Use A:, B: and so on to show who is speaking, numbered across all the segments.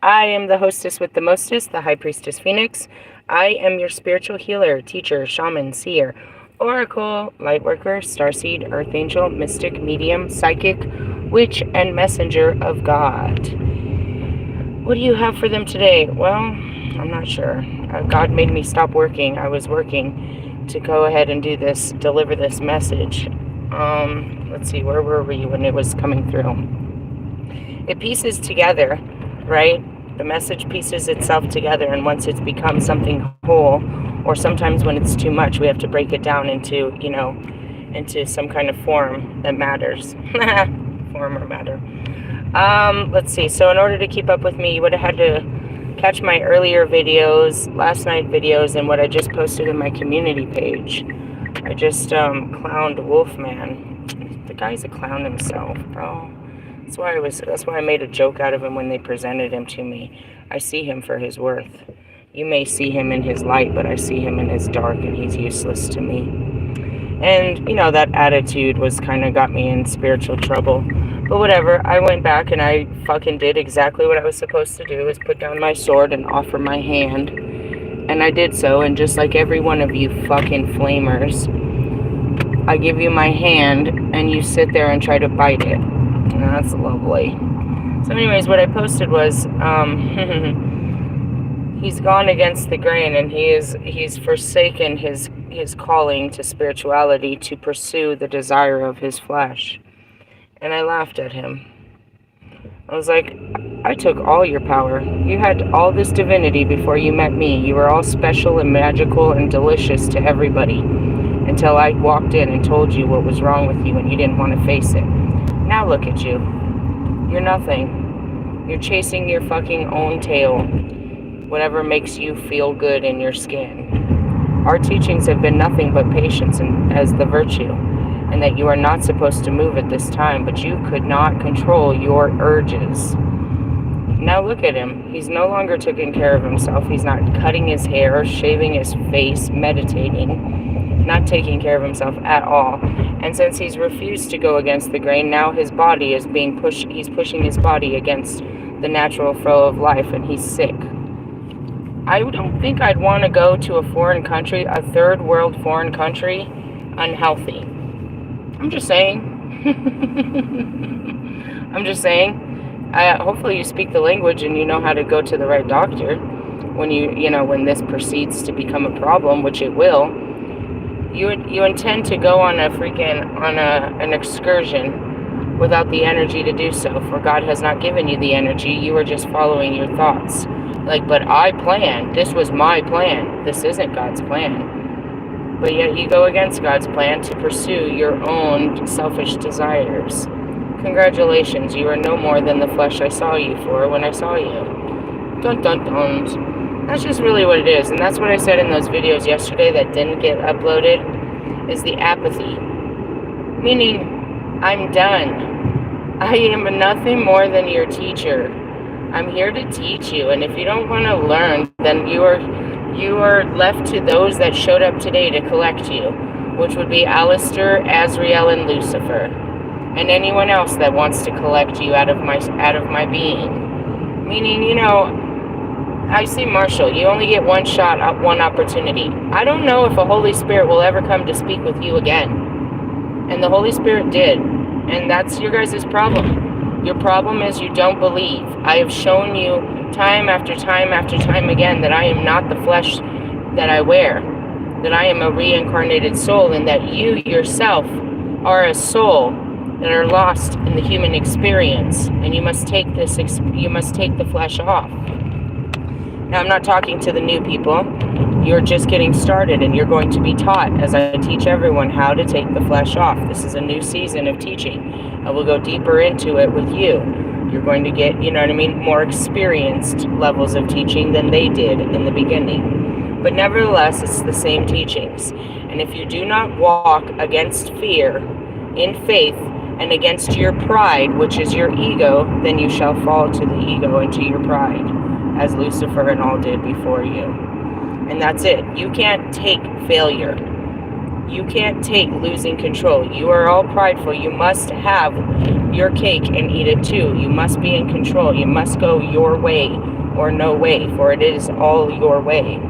A: I am the hostess with the mostest, the High Priestess Phoenix. I am your spiritual healer, teacher, shaman, seer, oracle, lightworker, starseed, earth angel, mystic, medium, psychic, witch, and messenger of God. What do you have for them today? Well, I'm not sure. God made me stop working. I was working to go ahead and do this, deliver this message. Let's see, where were we when it was coming through? It pieces together, right? The message pieces itself together, and once it's become something whole, or sometimes when it's too much, we have to break it down into, into some kind of form that matters. Form or matter. Let's see. So in order to keep up with me, you would have had to catch my earlier videos, last night videos, and what I just posted in my community page. I just clowned Wolfman. The guy's a clown himself, bro. That's why I made a joke out of him when they presented him to me. I see him for his worth. You may see him in his light, but I see him in his dark, and he's useless to me. And, that attitude was kind of got me in spiritual trouble. But whatever, I went back and I fucking did exactly what I was supposed to do, was put down my sword and offer my hand. And I did so, and just like every one of you fucking flamers, I give you my hand, and you sit there and try to bite it. That's lovely. So anyways, what I posted was, he's gone against the grain, and he's forsaken his calling to spirituality to pursue the desire of his flesh. And I laughed at him. I was like, I took all your power. You had all this divinity before you met me. You were all special and magical and delicious to everybody, until I walked in and told you what was wrong with you and you didn't want to face it. Now look at you. You're nothing. You're chasing your fucking own tail. Whatever makes you feel good in your skin. Our teachings have been nothing but patience as the virtue, and that you are not supposed to move at this time, but you could not control your urges. Now look at him. He's no longer taking care of himself. He's not cutting his hair, shaving his face, meditating, not taking care of himself at all. And since he's refused to go against the grain, now his body is being pushed. He's pushing his body against the natural flow of life, and he's sick. I don't think I'd want to go to a foreign country, a third world foreign country, unhealthy. I'm just saying. I'm just saying. Hopefully you speak the language and you know how to go to the right doctor when when this proceeds to become a problem, which it will. You intend to go on an excursion without the energy to do so, for God has not given you the energy. You are just following your thoughts. Like, but I planned. This was my plan. This isn't God's plan. But yet you go against God's plan to pursue your own selfish desires. Congratulations, you are no more than the flesh I saw you for when I saw you. Dun dun dun. That's just really what it is, and that's what I said in those videos yesterday that didn't get uploaded, is the apathy. Meaning, I'm done. I am nothing more than your teacher. I'm here to teach you, and if you don't want to learn, then you are left to those that showed up today to collect you, which would be Alistair, Azrael, and Lucifer, and anyone else that wants to collect you out of my being. Meaning, I see Marshall, you only get one shot at one opportunity. I don't know if a Holy Spirit will ever come to speak with you again. And the Holy Spirit did. And that's your guys' problem. Your problem is you don't believe. I have shown you time after time after time again that I am not the flesh that I wear. That I am a reincarnated soul, and that you yourself are a soul that are lost in the human experience. And you must take the flesh off. Now, I'm not talking to the new people. You're just getting started, and you're going to be taught as I teach everyone how to take the flesh off. This is a new season of teaching. I will go deeper into it with you. You're going to get, more experienced levels of teaching than they did in the beginning. But nevertheless, it's the same teachings. And if you do not walk against fear in faith and against your pride, which is your ego, then you shall fall to the ego and to your pride, as Lucifer and all did before you. And that's it. You can't take failure. You can't take losing control. You are all prideful. You must have your cake and eat it too. You must be in control. You must go your way or no way, for it is all your way.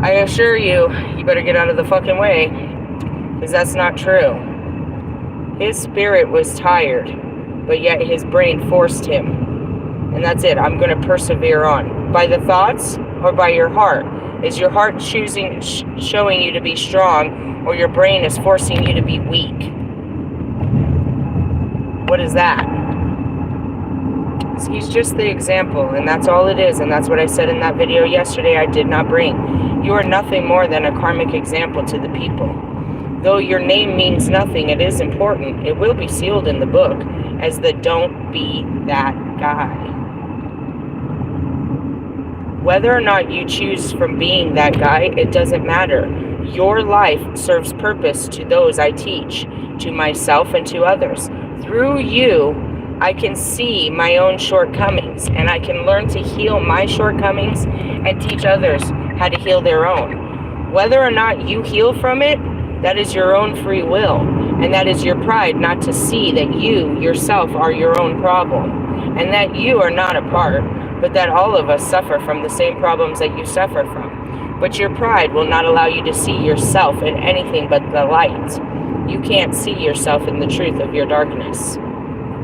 A: I assure you, you better get out of the fucking way, because that's not true. His spirit was tired, but yet his brain forced him. And that's it. I'm going to persevere on. By the thoughts or by your heart? Is your heart showing you to be strong, or your brain is forcing you to be weak? What is that? He's just the example, and that's all it is. And that's what I said in that video yesterday I did not bring. You are nothing more than a karmic example to the people. Though your name means nothing, it is important. It will be sealed in the book as the don't be that guy. Whether or not you choose from being that guy, it doesn't matter. Your life serves purpose to those I teach, to myself and to others. Through you, I can see my own shortcomings, and I can learn to heal my shortcomings and teach others how to heal their own. Whether or not you heal from it, that is your own free will, and that is your pride not to see that you yourself are your own problem, and that you are not a part, but that all of us suffer from the same problems that you suffer from. But your pride will not allow you to see yourself in anything but the light. You can't see yourself in the truth of your darkness.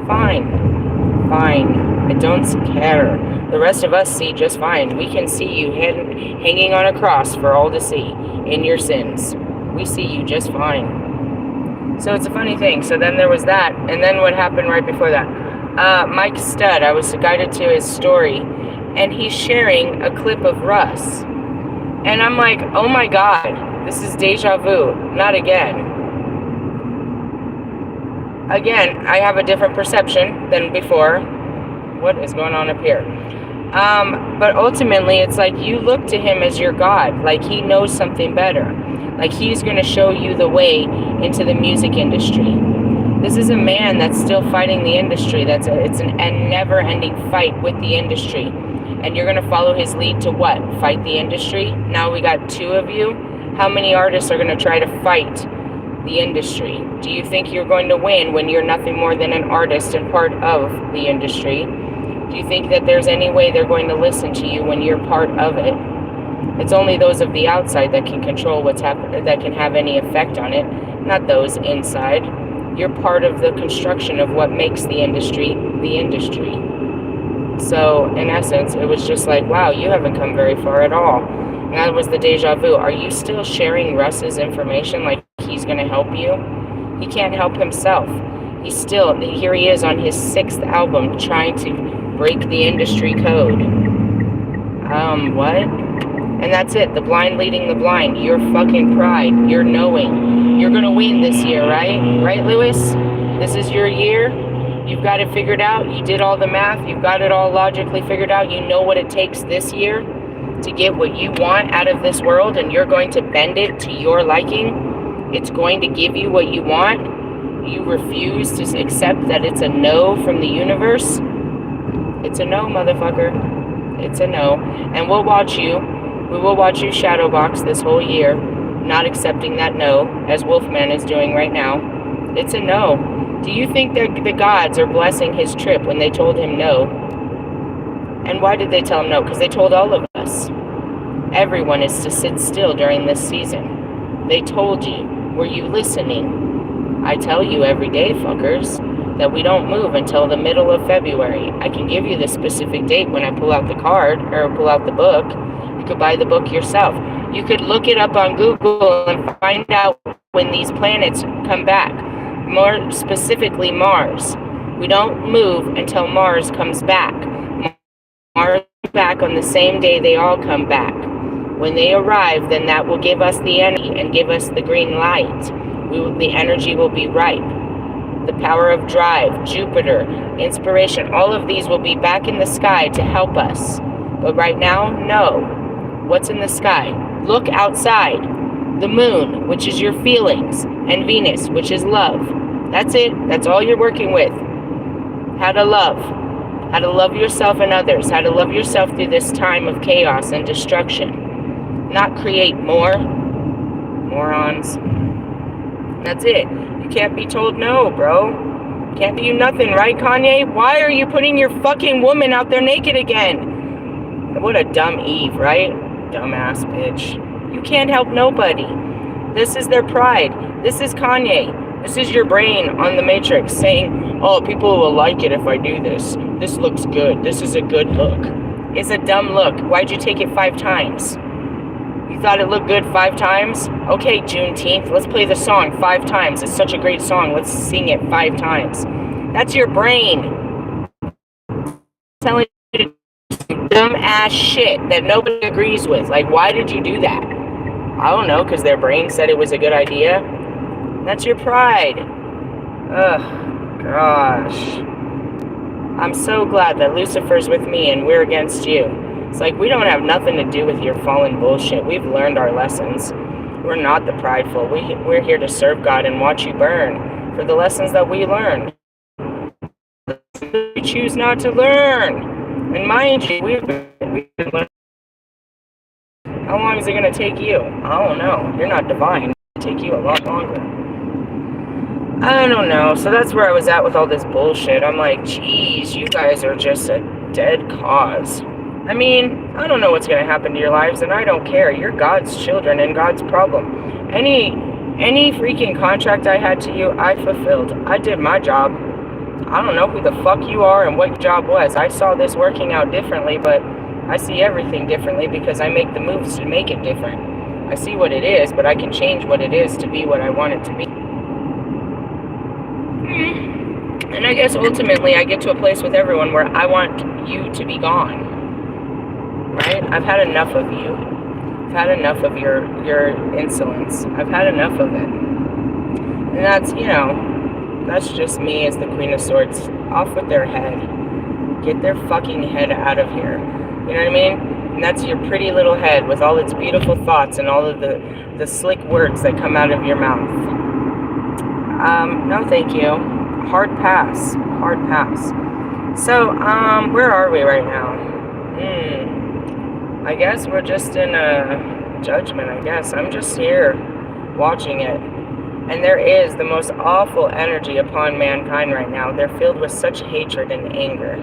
A: Fine. I don't care. The rest of us see just fine. We can see you hanging on a cross for all to see in your sins. We see you just fine. So it's a funny thing. So then there was that. And then what happened right before that? Mike Studd, I was guided to his story. And he's sharing a clip of Russ. And I'm like, oh my God, this is deja vu. Not again. Again, I have a different perception than before. What is going on up here? But ultimately, it's like you look to him as your God. Like he knows something better. Like he's going to show you the way into the music industry. This is a man that's still fighting the industry. It's a never-ending fight with the industry. And you're going to follow his lead to what? Fight the industry? Now we got two of you. How many artists are going to try to fight the industry? Do you think you're going to win when you're nothing more than an artist and part of the industry? Do you think that there's any way they're going to listen to you when you're part of it? It's only those of the outside that can control what's happening, that can have any effect on it, not those inside. You're part of the construction of what makes the industry the industry. So in essence, it was just like, wow, you haven't come very far at all. And that was the deja vu. Are you still sharing Russ's information like he's going to help you? He can't help himself. He's still, here he is on his 6th album trying to break the industry code. What? And that's it. The blind leading the blind. Your fucking pride. Your knowing. You're going to win this year, right? Right, Lewis? This is your year. You've got it figured out. You did all the math. You've got it all logically figured out. You know what it takes this year to get what you want out of this world, and you're going to bend it to your liking. It's going to give you what you want. You refuse to accept that it's a no from the universe. It's a no, motherfucker. It's a no. And we'll watch you. We will watch you shadowbox this whole year, not accepting that no, as Wolfman is doing right now. It's a no. Do you think that the gods are blessing his trip when they told him no? And why did they tell him no? Because they told all of us. Everyone is to sit still during this season. They told you. Were you listening? I tell you every day, fuckers, that we don't move until the middle of February. I can give you the specific date when I pull out the card, or pull out the book. You could buy the book yourself. You could look it up on Google and find out when these planets come back. More specifically, Mars. We don't move until Mars comes back. Mars comes back on the same day they all come back. When they arrive, then that will give us the energy and give us the green light. The energy will be ripe. The power of drive, Jupiter, inspiration, all of these will be back in the sky to help us. But right now, no. What's in the sky? Look outside. The moon, which is your feelings, and Venus, which is love. That's it. That's all you're working with. How to love. How to love yourself and others. How to love yourself through this time of chaos and destruction. Not create more. Morons. That's it. You can't be told no, bro. Can't do nothing, right, Kanye? Why are you putting your fucking woman out there naked again? What a dumb Eve, right? Dumbass bitch. You can't help nobody. This is their pride. This is Kanye. This is your brain on the Matrix saying, oh, people will like it if I do this. This looks good. This is a good look. It's a dumb look. Why'd you take it 5 times? You thought it looked good 5 times? Okay, Juneteenth, let's play the song 5 times. It's such a great song. Let's sing it 5 times. That's your brain telling you to do some dumb ass shit that nobody agrees with. Like, why did you do that? I don't know, because their brain said it was a good idea. That's your pride. Ugh, gosh. I'm so glad that Lucifer's with me and we're against you. It's like we don't have nothing to do with your fallen bullshit. We've learned our lessons. We're not the prideful. We're here to serve God and watch you burn for the lessons that we learned. We choose not to learn. And mind you, we've been learning. How long is it going to take you? I don't know. You're not divine. It'll take you a lot longer. I don't know. So that's where I was at with all this bullshit. I'm like, geez, you guys are just a dead cause. I mean, I don't know what's going to happen to your lives, and I don't care. You're God's children and God's problem. Any freaking contract I had to you, I fulfilled. I did my job. I don't know who the fuck you are and what your job was. I saw this working out differently, but I see everything differently because I make the moves to make it different. I see what it is, but I can change what it is to be what I want it to be. And I guess ultimately I get to a place with everyone where I want you to be gone. Right? I've had enough of you. I've had enough of your insolence. I've had enough of it. And that's, you know, that's just me as the Queen of Swords. Off with their head. Get their fucking head out of here. You know what I mean? And that's your pretty little head with all its beautiful thoughts and all of the slick words that come out of your mouth. No thank you. Hard pass. Hard pass. So, where are we right now? I guess we're just in a judgment, I guess. I'm just here watching it. And there is the most awful energy upon mankind right now. They're filled with such hatred and anger.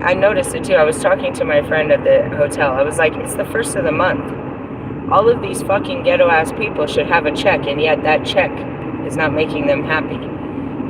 A: I noticed it too. I was talking to my friend at the hotel. I was like, it's the first of the month. All of these fucking ghetto-ass people should have a check, and yet that check is not making them happy.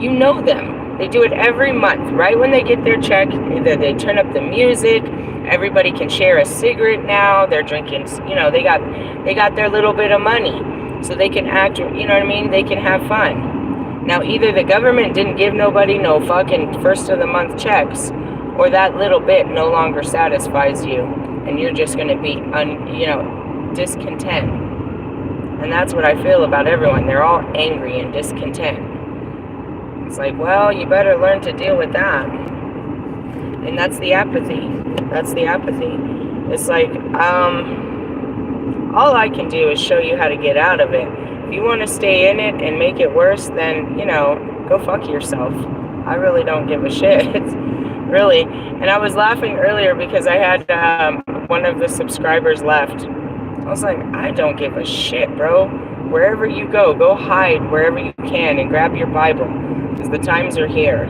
A: You know them. They do it every month. Right when they get their check, they turn up the music. Everybody can share a cigarette now. They're drinking, you know, they got their little bit of money. So they can act, you know what I mean? They can have fun. Now, either the government didn't give nobody no fucking first of the month checks, or that little bit no longer satisfies you. And you're just going to be, discontent. And that's what I feel about everyone. They're all angry and discontent. It's like, well, you better learn to deal with that. And that's the apathy. That's the apathy. It's like, all I can do is show you how to get out of it. If you want to stay in it and make it worse, then, you know, go fuck yourself. I really don't give a shit. Really. And I was laughing earlier because I had one of the subscribers left. I was like, I don't give a shit, bro. Wherever you go, go hide wherever you can and grab your Bible. Because the times are here.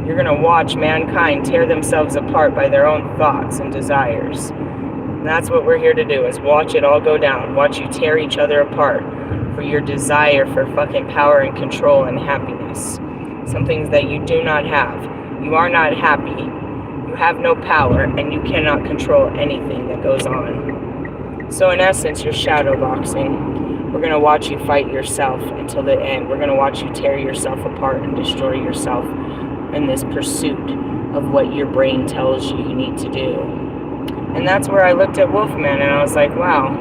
A: You're going to watch mankind tear themselves apart by their own thoughts and desires. And that's what we're here to do, is watch it all go down. Watch you tear each other apart for your desire for fucking power and control and happiness. Some things that you do not have. You are not happy. You have no power, and you cannot control anything that goes on. So in essence, you're shadow boxing. We're going to watch you fight yourself until the end. We're going to watch you tear yourself apart and destroy yourself in this pursuit of what your brain tells you need to do. And that's where I looked at Wolfman and I was like, wow,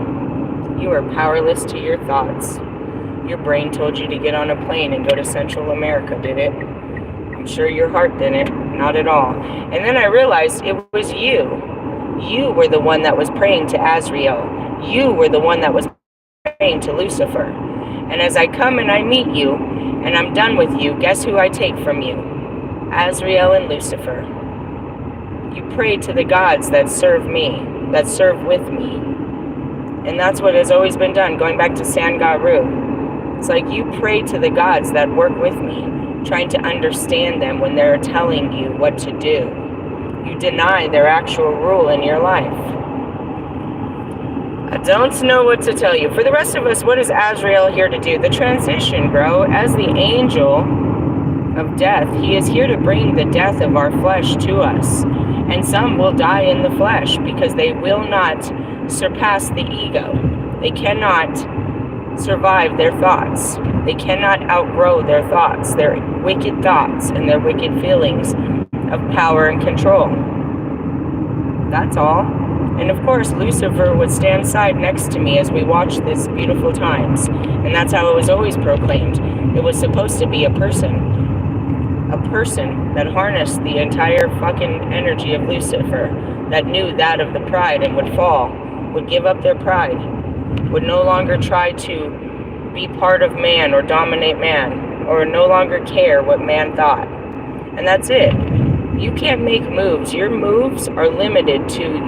A: you are powerless to your thoughts. Your brain told you to get on a plane and go to Central America, did it? I'm sure your heart didn't, not at all. And then I realized it was you. You were the one that was praying to Azrael. You were the one that was praying to Lucifer. And as I come and I meet you and I'm done with you, guess who I take from you? Azrael and Lucifer. You pray to the gods that serve me, that serve with me. And that's what has always been done, going back to Sangaru. It's like you pray to the gods that work with me. trying to understand them when they're telling you what to do. You deny their actual rule in your life. I don't know what to tell you. For the rest of us, what is Azrael here to do? The transition, bro. As the angel of death, he is here to bring the death of our flesh to us. And some will die in the flesh because they will not surpass the ego. They cannot survive their thoughts. They cannot outgrow their thoughts, their wicked thoughts and their wicked feelings of power and control. That's all. And of course, Lucifer would stand side next to me as we watched this beautiful times. And that's how it was always proclaimed. It was supposed to be a person that harnessed the entire fucking energy of Lucifer, that knew that of the pride and would fall, would give up their pride, would no longer try to be part of man or dominate man, or no longer care what man thought. And that's it. You can't make moves. Your moves are limited to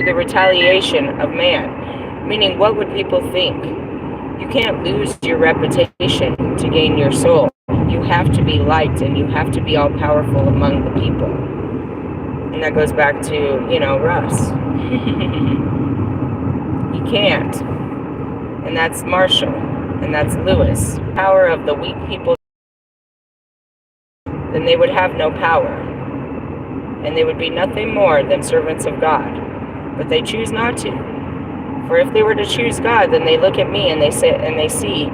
A: the retaliation of man. Meaning, what would people think? You can't lose your reputation to gain your soul. You have to be liked and you have to be all powerful among the people. And that goes back to, Russ. You can't. And that's Marshall. And that's Lewis. Power of the weak people. Then they would have no power. And they would be nothing more than servants of God. But they choose not to. For if they were to choose God, then they look at me and they see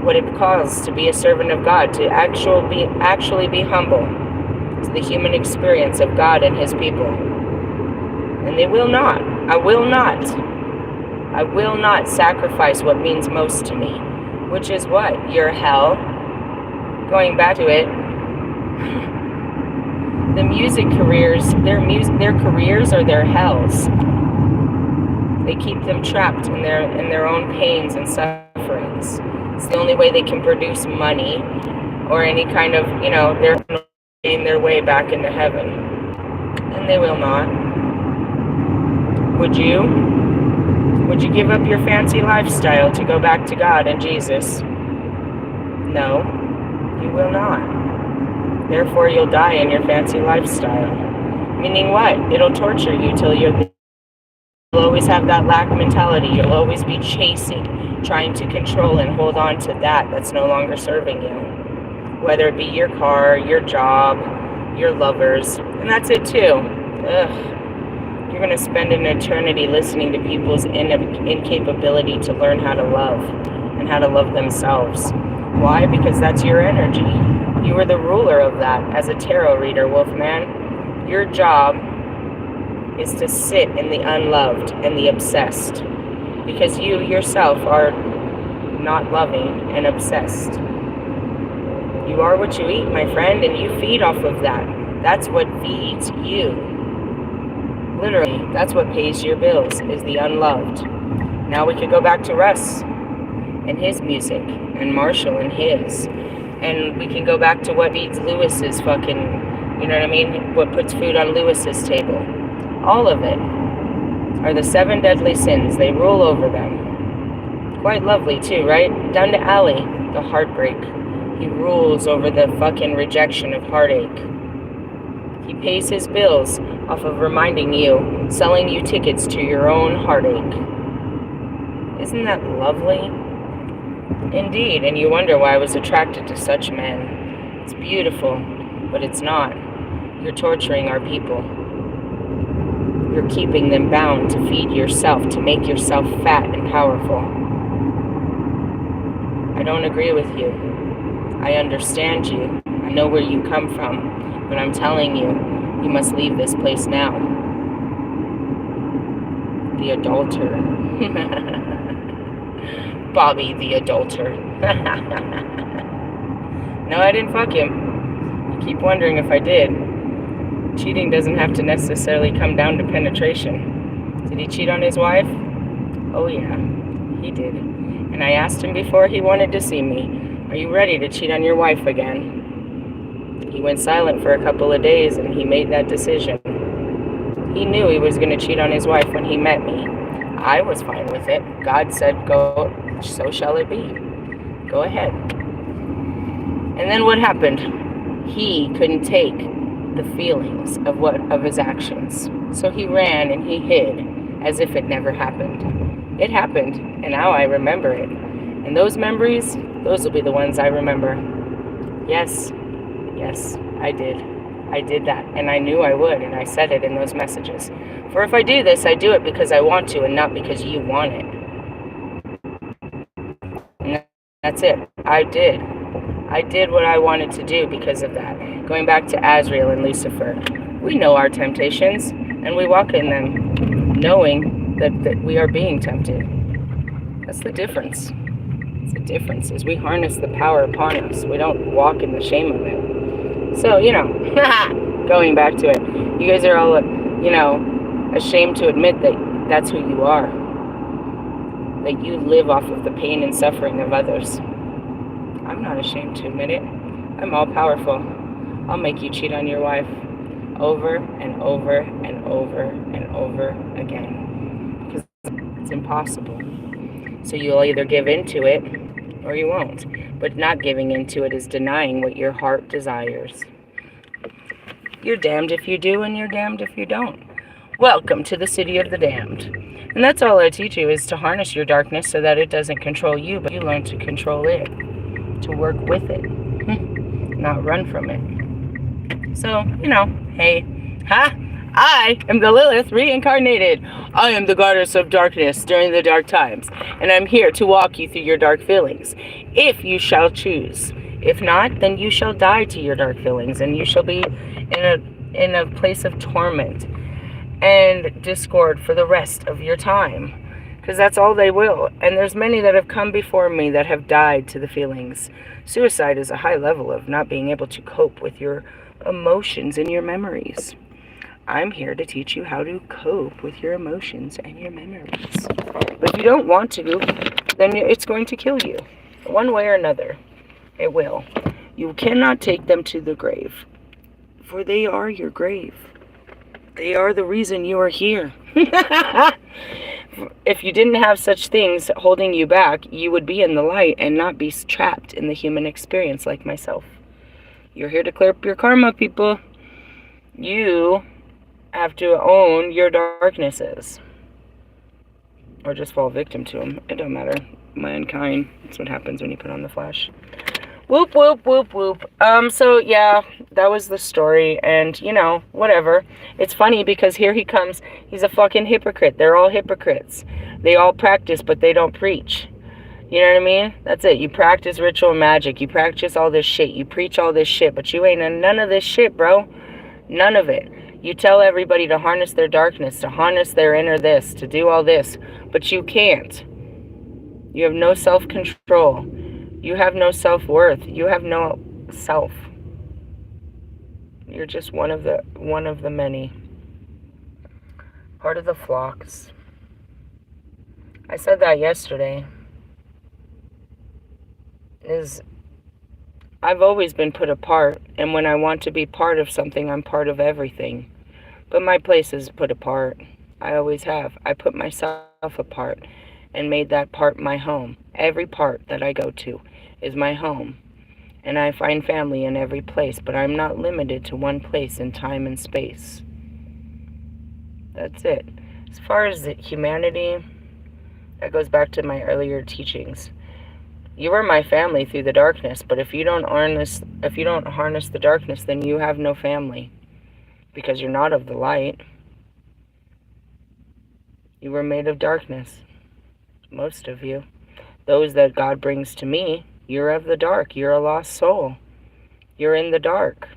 A: what it costs to be a servant of God, to actually be humble to the human experience of God and his people. And they will not. I will not sacrifice what means most to me, which is what? Your hell. Going back to it, the music careers, their careers are their hells. They keep them trapped in their own pains and sufferings. It's the only way they can produce money or any kind of, they're getting their way back into heaven. And they will not. Would you? Would you give up your fancy lifestyle to go back to God and Jesus? No, you will not. Therefore, you'll die in your fancy lifestyle. Meaning what? It'll torture you till you'll always have that lack mentality. You'll always be chasing, trying to control and hold on to that's no longer serving you. Whether it be your car, your job, your lovers. And that's it too. Ugh. You're going to spend an eternity listening to people's incapability to learn how to love and how to love themselves. Why? Because that's your energy. You are the ruler of that as a tarot reader, Wolfman. Your job is to sit in the unloved and the obsessed. Because you yourself are not loving and obsessed. You are what you eat, my friend, and you feed off of that. That's what feeds you. Literally, that's what pays your bills, is the unloved. Now we could go back to Russ and his music, and Marshall and his. And we can go back to what feeds Lewis's fucking, what puts food on Lewis's table. All of it are the 7 deadly sins. They rule over them. Quite lovely too, right? Down to Ali, the heartbreak. He rules over the fucking rejection of heartache. He pays his bills off of reminding you, selling you tickets to your own heartache. Isn't that lovely? Indeed, and you wonder why I was attracted to such men. It's beautiful, but it's not. You're torturing our people. You're keeping them bound to feed yourself, to make yourself fat and powerful. I don't agree with you. I understand you. I know where you come from. But I'm telling you, you must leave this place now. The adulterer. Bobby the adulterer. No, I didn't fuck him. You keep wondering if I did. Cheating doesn't have to necessarily come down to penetration. Did he cheat on his wife? Oh yeah, he did. And I asked him before he wanted to see me, are you ready to cheat on your wife again? He went silent for a couple of days and he made that decision. He knew he was going to cheat on his wife when he met me. I was fine with it. God said, go, so shall it be. Go ahead. And then what happened? He couldn't take the feelings of his actions. So he ran and he hid as if it never happened. It happened, and now I remember it. And those memories, those will be the ones I remember. Yes, I did. I did that, and I knew I would, and I said it in those messages. For if I do this, I do it because I want to and not because you want it. And that's it. I did. I did what I wanted to do because of that. Going back to Azrael and Lucifer, we know our temptations, and we walk in them knowing that we are being tempted. That's the difference. The difference is we harness the power upon us. We don't walk in the shame of it. So, going back to it, you guys are all, ashamed to admit that that's who you are. That you live off of the pain and suffering of others. I'm not ashamed to admit it. I'm all powerful. I'll make you cheat on your wife over and over and over and over again. Because it's impossible. So you'll either give into it or you won't. But not giving into it is denying what your heart desires. You're damned if you do and you're damned if you don't. Welcome to the city of the damned. And that's all I teach you, is to harness your darkness so that it doesn't control you, but you learn to control it, to work with it, not run from it. So, hey, I am the Lilith reincarnated. I am the goddess of darkness during the dark times, and I'm here to walk you through your dark feelings, if you shall choose. If not, then you shall die to your dark feelings, and you shall be in a place of torment and discord for the rest of your time, because that's all they will. And there's many that have come before me that have died to the feelings. Suicide is a high level of not being able to cope with your emotions and your memories. I'm here to teach you how to cope with your emotions and your memories. But if you don't want to, then it's going to kill you. One way or another, it will. You cannot take them to the grave, for they are your grave. They are the reason you are here. If you didn't have such things holding you back, you would be in the light and not be trapped in the human experience like myself. You're here to clear up your karma, people. You have to own your darknesses. Or just fall victim to them. It don't matter. Mankind. That's what happens when you put on the flesh. Whoop, whoop, whoop, whoop. So, yeah, that was the story. And, whatever. It's funny because here he comes. He's a fucking hypocrite. They're all hypocrites. They all practice, but they don't preach. You know what I mean? That's it. You practice ritual magic. You practice all this shit. You preach all this shit. But you ain't in none of this shit, bro. None of it. You tell everybody to harness their darkness, to harness their inner this, to do all this. But you can't. You have no self-control. You have no self-worth. You have no self. You're just one of the many. Part of the flocks. I said that yesterday. I've always been put apart, and when I want to be part of something, I'm part of everything. But my place is put apart. I always have. I put myself apart and made that part my home. Every part that I go to is my home. And I find family in every place, but I'm not limited to one place in time and space. That's it. As far as the humanity, that goes back to my earlier teachings. You are my family through the darkness, but if you don't harness the darkness, then you have no family, because you're not of the light. You were made of darkness, most of you. Those that God brings to me, you're of the dark. You're a lost soul. You're in the dark.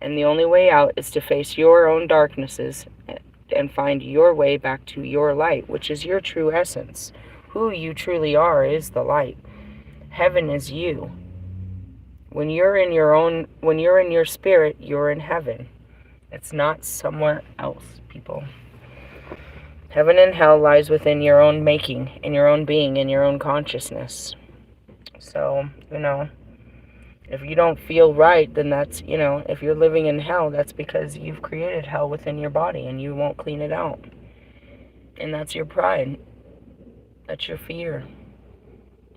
A: And the only way out is to face your own darknesses and find your way back to your light, which is your true essence. Who you truly are is the light. Heaven is you. When you're in your spirit, you're in heaven. It's not somewhere else, people. Heaven and hell lies within your own making, in your own being, in your own consciousness. So, if you don't feel right, then that's, if you're living in hell, that's because you've created hell within your body and you won't clean it out. And that's your pride. That's your fear.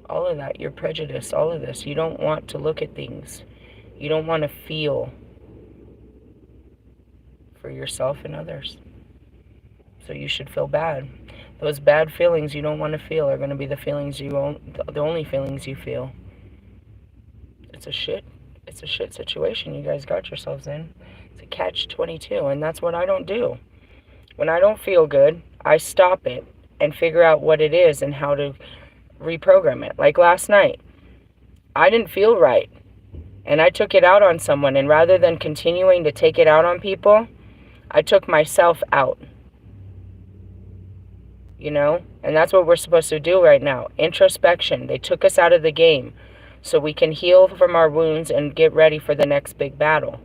A: All of that, your prejudice, all of this. You don't want to look at things. You don't want to feel for yourself and others. So you should feel bad. Those bad feelings you don't want to feel are going to be the feelings the only feelings you feel. It's a shit situation you guys got yourselves in. It's a catch-22, and that's what I don't do. When I don't feel good, I stop it and figure out what it is and how to reprogram it. Like last night, I didn't feel right, and I took it out on someone, and rather than continuing to take it out on people, I took myself out. You know? And that's what we're supposed to do right now. Introspection. They took us out of the game so we can heal from our wounds and get ready for the next big battle.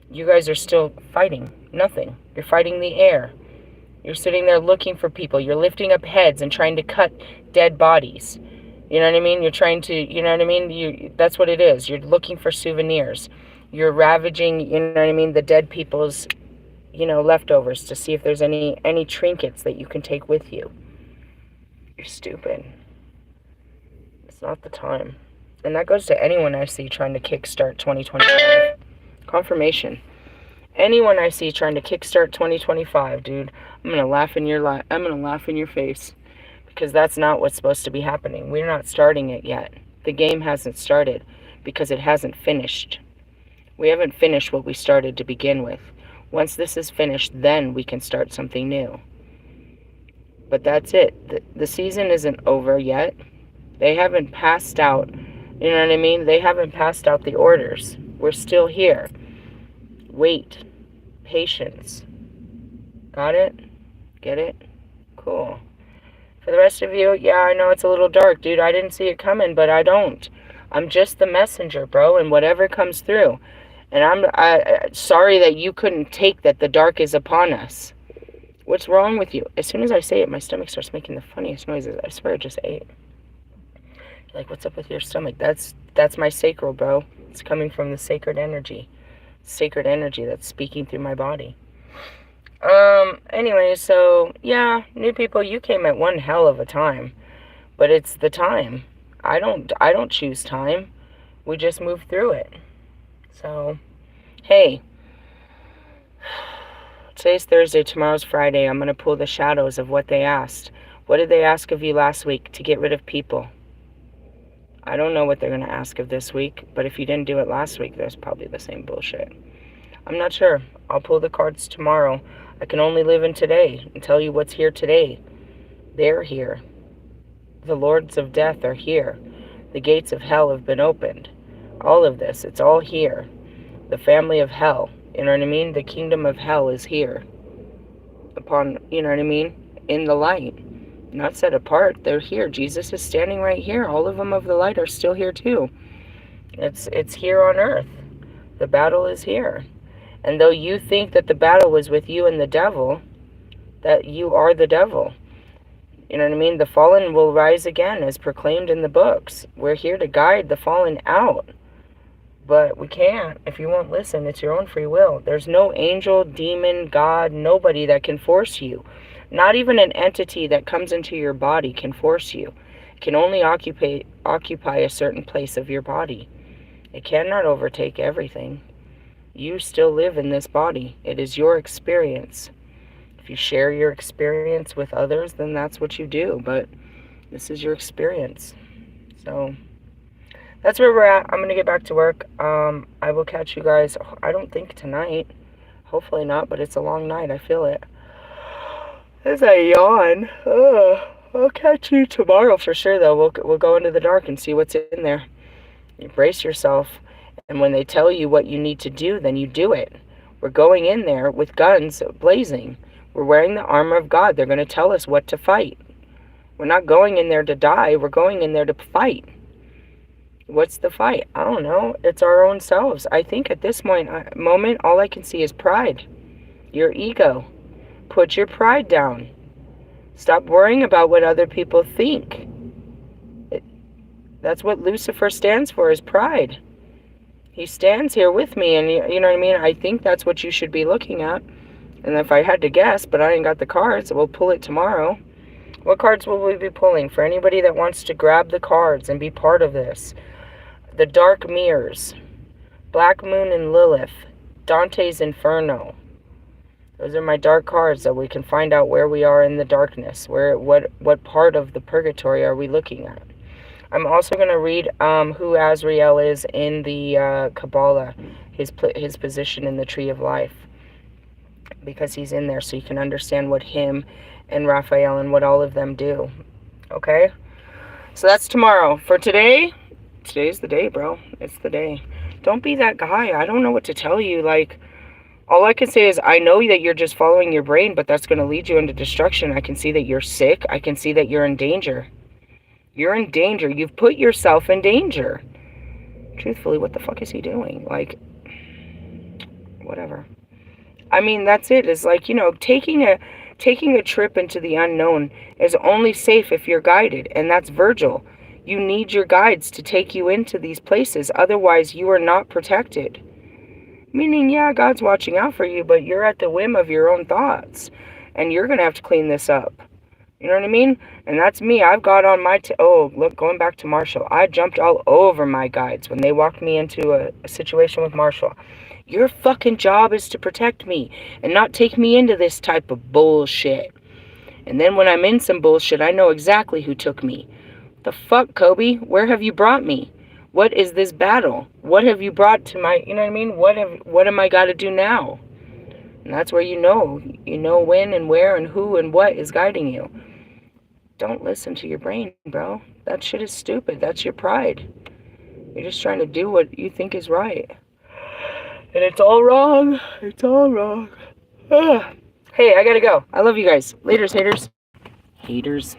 A: You guys are still fighting nothing. You're fighting the air. You're sitting there looking for people. You're lifting up heads and trying to cut dead bodies. You know what I mean? You're trying to, you know what I mean? That's what it is. You're looking for souvenirs. You're ravaging, you know what I mean, the dead people's, you know, leftovers to see if there's any trinkets that you can take with you. You're stupid. It's not the time. And that goes to anyone I see trying to kickstart 2025. Confirmation. Anyone I see trying to kickstart 2025, dude, I'm gonna laugh in your face, because that's not what's supposed to be happening. We're not starting it yet. The game hasn't started because it hasn't finished. We haven't finished what we started to begin with. Once this is finished, then we can start something new. But that's it. The season isn't over yet. They haven't passed out, you know what I mean? They haven't passed out the orders. We're still here. Wait. Patience. Got it? Get it? Cool. For the rest of you, yeah, I know it's a little dark, dude. I didn't see it coming, but I don't. I'm just the messenger, bro, and whatever comes through. And I'm sorry that you couldn't take that the dark is upon us. What's wrong with you? As soon as I say it, my stomach starts making the funniest noises. I swear I just ate. Like, what's up with your stomach? That's my sacral, bro. It's coming from the sacred energy. Sacred energy that's speaking through my body. Anyway, so, yeah, new people, you came at one hell of a time. But it's the time. I don't choose time. We just move through it. So, hey, today's Thursday, tomorrow's Friday. I'm going to pull the shadows of what they asked. What did they ask of you last week? To get rid of people. I don't know what they're going to ask of this week, but if you didn't do it last week, there's probably the same bullshit. I'm not sure. I'll pull the cards tomorrow. I can only live in today and tell you what's here today. They're here. The lords of death are here. The gates of hell have been opened. All of this, it's all here. The family of hell, you know what I mean? The kingdom of hell is here. Upon, you know what I mean? In the light. Not set apart. They're here. Jesus is standing right here. All of them of the light are still here too. It's here on earth. The battle is here. And though you think that the battle was with you and the devil, that you are the devil. You know what I mean? The fallen will rise again as proclaimed in the books. We're here to guide the fallen out. But we can't. If you won't listen, it's your own free will. There's no angel, demon, God, nobody that can force you. Not even an entity that comes into your body can force you. It can only occupy a certain place of your body. It cannot overtake everything. You still live in this body. It is your experience. If you share your experience with others, then that's what you do. But this is your experience. So that's where we're at. I'm going to get back to work. I will catch you guys, I don't think tonight. Hopefully not, but it's a long night. I feel it. As I yawn. I'll catch you tomorrow for sure, though. We'll go into the dark and see what's in there. You brace yourself. And when they tell you what you need to do, then you do it. We're going in there with guns blazing. We're wearing the armor of God. They're going to tell us what to fight. We're not going in there to die. We're going in there to fight. What's the fight? I don't know. It's our own selves. I think at this moment, all I can see is pride. Your ego. Put your pride down. Stop worrying about what other people think. That's what Lucifer stands for, is pride. He stands here with me, and you know what I mean? I think that's what you should be looking at. And if I had to guess, but I ain't got the cards, we'll pull it tomorrow. What cards will we be pulling? For anybody that wants to grab the cards and be part of this. The Dark Mirrors. Black Moon and Lilith. Dante's Inferno. Those are my dark cards that we can find out where we are in the darkness. What part of the purgatory are we looking at? I'm also going to read who Azrael is in the Kabbalah, his position in the Tree of Life, because he's in there, so you can understand what him and Raphael and what all of them do. Okay? So that's tomorrow. For today, today's the day, bro. It's the day. Don't be that guy. I don't know what to tell you. Like, all I can say is I know that you're just following your brain, but that's going to lead you into destruction. I can see that you're sick. I can see that you're in danger. You're in danger. You've put yourself in danger. Truthfully, what the fuck is he doing? Like, whatever. I mean, that's it. It's like, you know, taking a trip into the unknown is only safe if you're guided. And that's Virgil. You need your guides to take you into these places. Otherwise, you are not protected. Meaning, yeah, God's watching out for you, but you're at the whim of your own thoughts. And you're going to have to clean this up. You know what I mean? And that's me. I've got on my... oh, look, going back to Marshall. I jumped all over my guides when they walked me into a situation with Marshall. Your fucking job is to protect me and not take me into this type of bullshit. And then when I'm in some bullshit, I know exactly who took me. The fuck, Kobe? Where have you brought me? What is this battle? What have you brought to my... you know what I mean? What am I got to do now? And that's where you know when and where and who and what is guiding you. Don't listen to your brain, bro. That shit is stupid. That's your pride. You're just trying to do what you think is right. And it's all wrong. It's all wrong. Hey, I gotta go. I love you guys. Laters, haters. Haters.